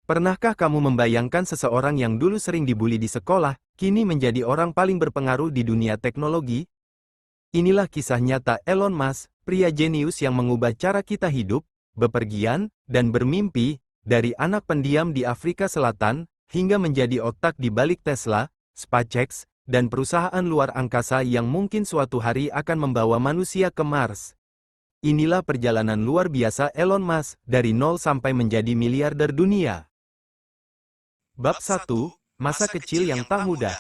Pernahkah kamu membayangkan seseorang yang dulu sering dibully di sekolah, kini menjadi orang paling berpengaruh di dunia teknologi? Inilah kisah nyata Elon Musk, pria jenius yang mengubah cara kita hidup, bepergian, dan bermimpi, dari anak pendiam di Afrika Selatan, hingga menjadi otak di balik Tesla, SpaceX, dan perusahaan luar angkasa yang mungkin suatu hari akan membawa manusia ke Mars. Inilah perjalanan luar biasa Elon Musk, dari nol sampai menjadi miliarder dunia. Bab 1, Masa Kecil yang Tak Mudah.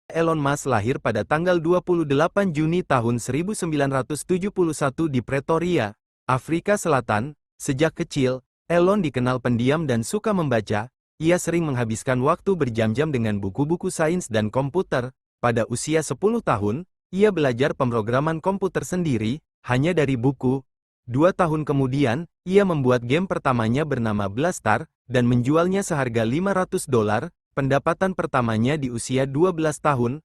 Elon Musk lahir pada tanggal 28 Juni tahun 1971 di Pretoria, Afrika Selatan. Sejak kecil, Elon dikenal pendiam dan suka membaca. Ia sering menghabiskan waktu berjam-jam dengan buku-buku sains dan komputer. Pada usia 10 tahun, ia belajar pemrograman komputer sendiri, hanya dari buku. 2 tahun kemudian, ia membuat game pertamanya bernama Blastar, dan menjualnya seharga $500, pendapatan pertamanya di usia 12 tahun.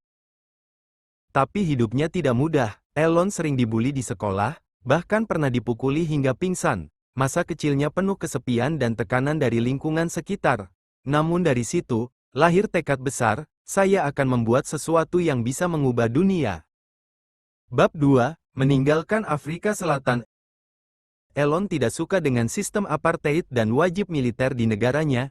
Tapi hidupnya tidak mudah. Elon sering dibully di sekolah, bahkan pernah dipukuli hingga pingsan. Masa kecilnya penuh kesepian dan tekanan dari lingkungan sekitar. Namun dari situ, lahir tekad besar, saya akan membuat sesuatu yang bisa mengubah dunia. Bab 2, Meninggalkan Afrika Selatan. Elon tidak suka dengan sistem apartheid dan wajib militer di negaranya.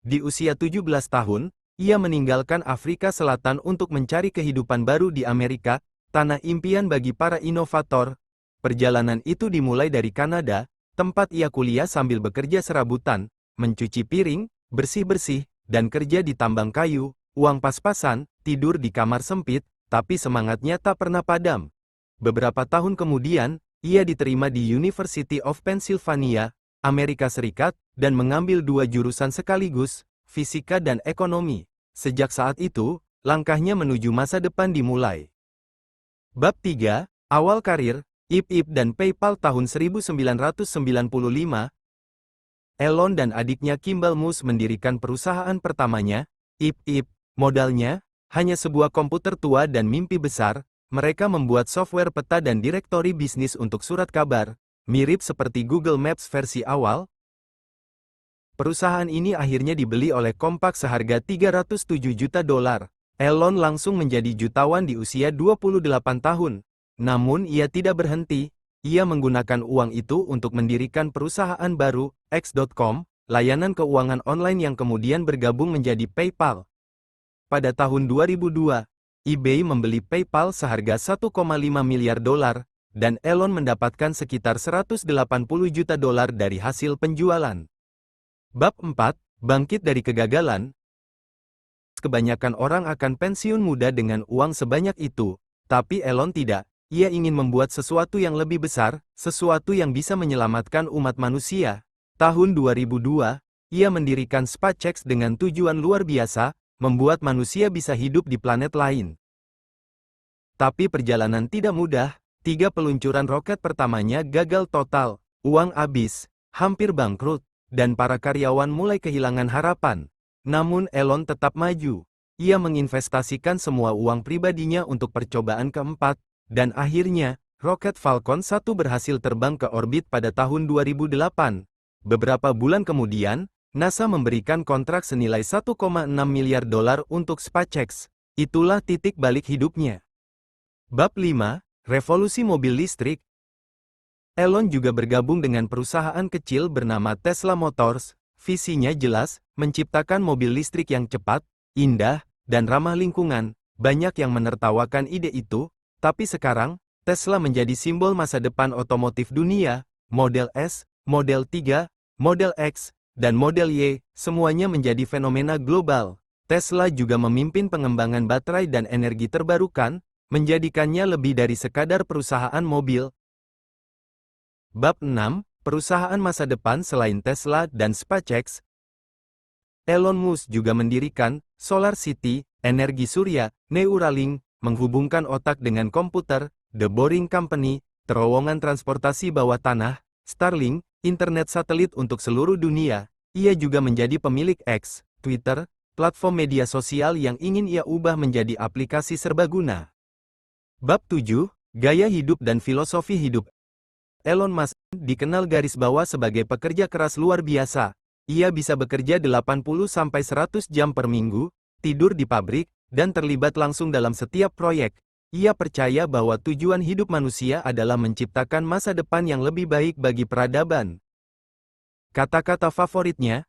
Di usia 17 tahun, ia meninggalkan Afrika Selatan untuk mencari kehidupan baru di Amerika, tanah impian bagi para inovator. Perjalanan itu dimulai dari Kanada, tempat ia kuliah sambil bekerja serabutan, mencuci piring, bersih-bersih, dan kerja di tambang kayu, uang pas-pasan, tidur di kamar sempit, tapi semangatnya tak pernah padam. Beberapa tahun kemudian, ia diterima di University of Pennsylvania, Amerika Serikat, dan mengambil 2 jurusan sekaligus, fisika dan ekonomi. Sejak saat itu, langkahnya menuju masa depan dimulai. Bab 3, Awal Karir, Ip dan PayPal tahun 1995. Elon dan adiknya Kimbal Musk mendirikan perusahaan pertamanya, Ip. Modalnya, hanya sebuah komputer tua dan mimpi besar. Mereka membuat software peta dan direktori bisnis untuk surat kabar, mirip seperti Google Maps versi awal. Perusahaan ini akhirnya dibeli oleh Compaq seharga $307 juta. Elon langsung menjadi jutawan di usia 28 tahun. Namun ia tidak berhenti. Ia menggunakan uang itu untuk mendirikan perusahaan baru, X.com, layanan keuangan online yang kemudian bergabung menjadi PayPal. Pada tahun 2002, eBay membeli PayPal seharga $1,5 miliar, dan Elon mendapatkan sekitar $180 juta dari hasil penjualan. Bab 4, Bangkit dari Kegagalan. Kebanyakan orang akan pensiun muda dengan uang sebanyak itu, tapi Elon tidak. Ia ingin membuat sesuatu yang lebih besar, sesuatu yang bisa menyelamatkan umat manusia. Tahun 2002, ia mendirikan SpaceX dengan tujuan luar biasa, membuat manusia bisa hidup di planet lain. Tapi perjalanan tidak mudah. 3 peluncuran roket pertamanya gagal total, uang habis, hampir bangkrut, dan para karyawan mulai kehilangan harapan. Namun Elon tetap maju. Ia menginvestasikan semua uang pribadinya untuk percobaan keempat, dan akhirnya, roket Falcon 1 berhasil terbang ke orbit pada tahun 2008. Beberapa bulan kemudian, NASA memberikan kontrak senilai $1,6 miliar untuk SpaceX. Itulah titik balik hidupnya. Bab 5, Revolusi Mobil Listrik. Elon juga bergabung dengan perusahaan kecil bernama Tesla Motors. Visinya jelas, menciptakan mobil listrik yang cepat, indah, dan ramah lingkungan. Banyak yang menertawakan ide itu, tapi sekarang, Tesla menjadi simbol masa depan otomotif dunia. Model S, Model 3, Model X, dan Model Y, semuanya menjadi fenomena global. Tesla juga memimpin pengembangan baterai dan energi terbarukan, menjadikannya lebih dari sekadar perusahaan mobil. Bab 6, Perusahaan masa depan selain Tesla dan SpaceX. Elon Musk juga mendirikan Solar City, energi surya, Neuralink, menghubungkan otak dengan komputer, The Boring Company, terowongan transportasi bawah tanah, Starlink, internet satelit untuk seluruh dunia. Ia juga menjadi pemilik X, Twitter, platform media sosial yang ingin ia ubah menjadi aplikasi serbaguna. Bab 7, Gaya Hidup dan Filosofi Hidup. Elon Musk dikenal garis bawah sebagai pekerja keras luar biasa. Ia bisa bekerja 80-100 jam per minggu, tidur di pabrik, dan terlibat langsung dalam setiap proyek. Ia percaya bahwa tujuan hidup manusia adalah menciptakan masa depan yang lebih baik bagi peradaban. Kata-kata favoritnya,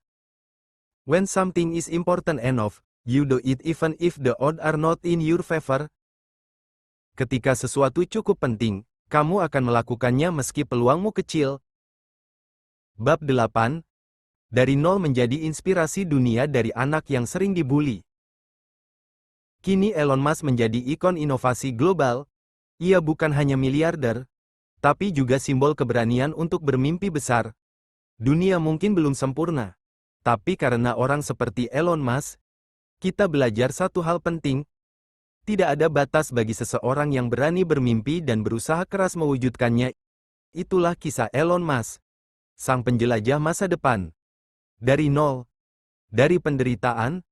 "When something is important enough, you do it even if the odds are not in your favor." Ketika sesuatu cukup penting, kamu akan melakukannya meski peluangmu kecil. Bab 8. Dari nol menjadi inspirasi dunia dari anak yang sering dibully. Kini Elon Musk menjadi ikon inovasi global. Ia bukan hanya miliarder, tapi juga simbol keberanian untuk bermimpi besar. Dunia mungkin belum sempurna, tapi karena orang seperti Elon Musk, kita belajar satu hal penting. Tidak ada batas bagi seseorang yang berani bermimpi dan berusaha keras mewujudkannya. Itulah kisah Elon Musk, sang penjelajah masa depan. Dari nol, dari penderitaan,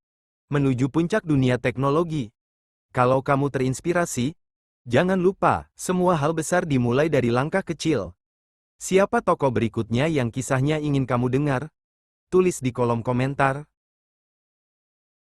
menuju puncak dunia teknologi. Kalau kamu terinspirasi, jangan lupa, semua hal besar dimulai dari langkah kecil. Siapa tokoh berikutnya yang kisahnya ingin kamu dengar? Tulis di kolom komentar.